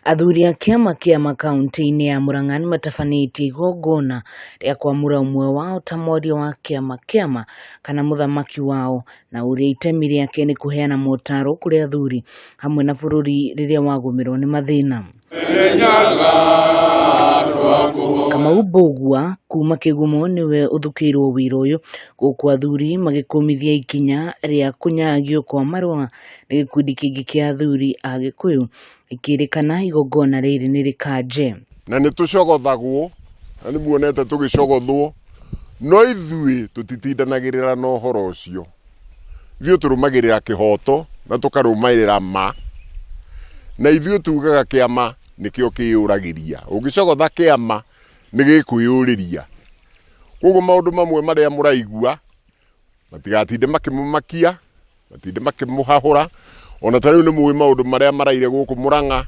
Athuri a kĩama kĩa makaũntĩ-inĩ ya Murang'a nĩmatabanĩtie igongona rĩa kwamũra ũmwe wao ta mwaria wa kĩama kana mũthamaki wao, na ũrĩa itemi rĩake nĩ kũheana motaro kũrĩ athuri hamwe na bũrũri rĩrĩa wagũmĩrwo nĩ mathĩna. Kamau Mbũgua kuma Kĩgumo nĩwe ũthukĩirwo wĩra ũyũ, gũkũ athuri magĩkũmithia ikinya rĩa kũnyagio kwa marũa nĩ gĩkundi kĩngĩ kĩa athuri a Gĩkũyũ, ikĩrĩkana igongona rĩrĩ nĩ rĩkanje. Na nĩ tũcogothagwo, na nĩ muonete tũgĩcogothwo, no ithuĩ tũtitindanagĩrĩra na ũhoro ũcio. Ithuĩ tũrũmagĩrĩra kĩhoto na tũkarũmĩrĩra ma, na ithuĩ tugaga kĩama nĩkĩo kĩyũragĩria. Ũngĩcogotha kĩama nĩ gĩkwĩyũrĩria. Koguo maũndũ mamwe marĩa mũraigua matigatinde makĩmũmakia, matinde makĩmũhahũra, ona ta rĩu nĩ mũĩ maũndũ marĩa maraire gũkũ Murang'a,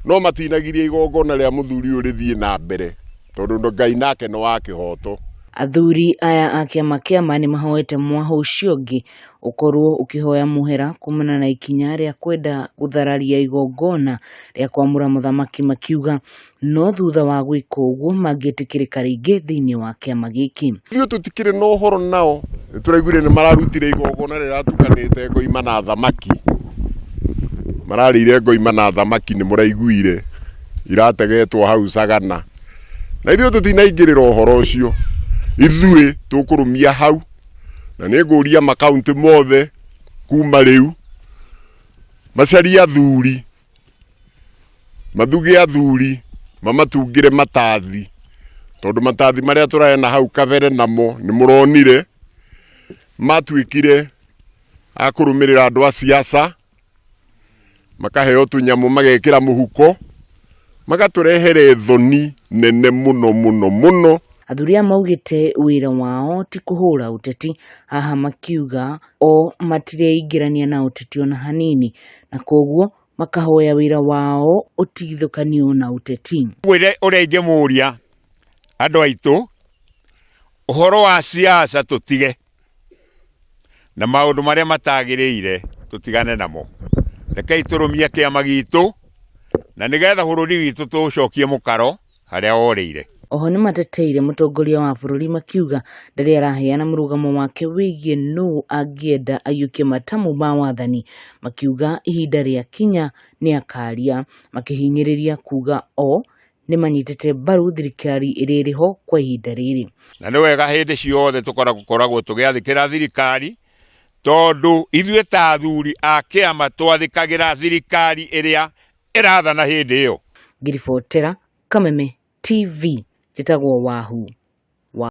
no matinagiria igongona rĩa mũthuri ũyũ rĩthiĩ na mbere, tondũ Ngai nake nĩ wa kĩhoto. Athuri aya a kĩama nĩ mahoete mwaho ũcio ũngĩ ũkorwo ũkĩhoya mũhera kumana na ikinya rĩa kwenda gũthararia igongona rĩa kwamũra mũthamaki, makiuga no thutha wa gwĩka ũguo mangĩtĩkĩrĩka rĩngĩ thĩinĩ wa kĩama gĩkĩ. Ithuĩ tũtikĩrĩ na ũhoro nao, nĩtũraiguire nĩ mararutire igongona rĩratukanĩte ngoima na thamaki. Mararĩire ngoima na thamaki, nĩ mũraiguire irategetwo hau Sagana, na ithuĩ tũtinaingĩrĩra ũhoro ũcio. Ithuĩ tũkũrũmia hau, na nĩ ngũria makaũntĩ mothe kuma rĩu macarie athuri, mathuge athuri, mamatungĩre matathi, tondũ matathi marĩa tũraena hau kabere namo nĩ mũronire matuĩkire a kũrũmĩrĩra andũ a siasa, makaheo tũnyamũ magekĩra mũhuko, magatũrehere thoni nene mũno mũno mũno. Athuri aya maugĩte wĩra wao ti kũhũra ũteti, haha makiuga o matireingĩrania na ũteti ona hanini, na koguo makahoya wĩra wao ũtigithũkanio na ũteti. Ũrĩa ingĩmũria andũ aitũ, ũhoro wa siasa tũtige, na maũndũ marĩa matagĩrĩire tũtigane namo. Rekei tũrũmie kĩama gitũ, na nĩgetha bũrũri witũ tũcokie mũkaro harĩa worĩire. Oho nĩ mateteire mũtongoria wa bũrũri, makiuga ndarĩ araheana mũrũgamo wake wĩgiĩ nũ angĩenda aiyũkie matamu ma wathani, makiuga ihinda rĩa kinya nĩ akaria, makihinyĩrĩria kuga o nĩ manyitĩte mbaru thirikari ĩrĩa ĩrĩho kwa ihinda rĩrĩ. Na nĩ wega hĩndĩ ciothe tũkoragwo tũgĩathĩkĩra thirikari, tondũ ithuĩ ta athuri a kĩama twathĩkagĩra thirikari ĩrĩa ĩrathana hĩndĩ ĩyo. Ngiribotera, Kameme TV, njĩtagwo Wahu.